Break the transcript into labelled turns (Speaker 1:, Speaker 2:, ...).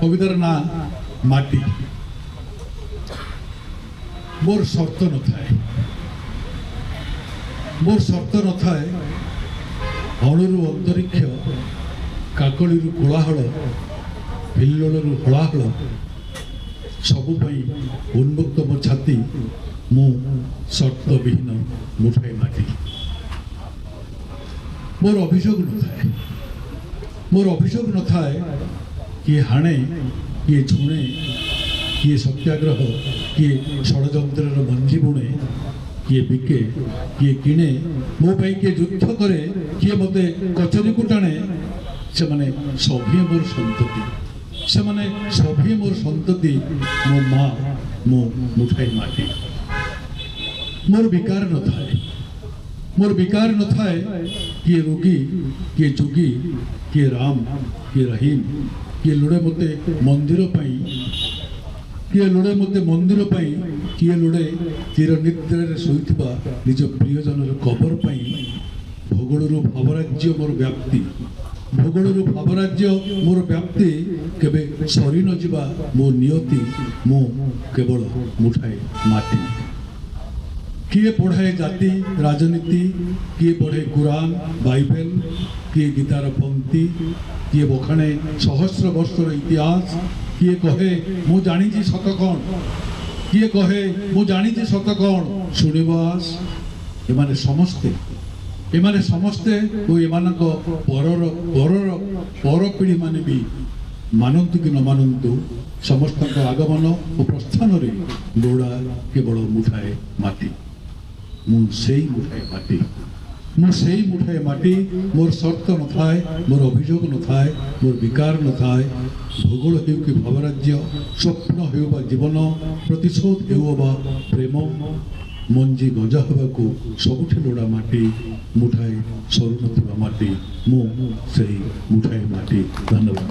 Speaker 1: कवितार ना माटी मोर शर्त न थाए मोर शर्त न थाए अणुरु अंतरिक्ष काकलिरु कोलाहल हिल्लोलरु हलाहल सबुपाई उन्मुक्त मो छाती मु शर्त विहीन मुठाए माटी मोर अभियोग न थाए मोर अभियोग न थाए किए हाणे किए झुणे किए सत्याग्रह किए षड्यंत्र मंजी बुणे किए बिके किए किणे मो भाई किए युद्ध करे किए मते कचरी को टाणे से माने सभी मोर संतति से माने सभी मोर संतति मो माँ मो मुठाई माटी मोर विकार न थाए मोर विकार न थाए किए रोगी किए जोगी किए राम किए रहीम किए लुड़े मते मंदिर पाई किए लुड़े मते मंदिर पाई किए लुड़े चिर निद्रा शोइथिबा निज प्रियजनर कबर पाई भूगोलरू भावराज्य मोर व्याप्ति भूगोलरू भावराज्य मोर व्याप्ति केबे सरी न जिबा मो नियति मो केवल मुठाए माटी किए पढ़ाए जाति राजनीति किए पढ़े कुरान बाइबल किए गीतार पंक्ति किए बखाणे सहस्र वर्षर इतिहास किए कहे मु जानी सत कौन किए कहे मु जानी सत कौन शुणवास एमाने समस्ते ओ एमानक परर परर पर पीढ़ी माने भी मानतु कि न मानतु समस्त आगमन और प्रस्थान लोड़ा केवल मुठाए माटी मुठाए माटी मोर शर्त न थाए मोर अभियोग न थाए मोर विकार न थाए भूगोल हेउ कि भावराज्य स्वप्न हेउ बा जीवन प्रतिशोध हेउ बा प्रेम मंजी गजा होबाकू सबुठी लोड़ा माटी मुठाए सरू नथिबा माटी मु सेही मुठाए माटी। धन्यवाद।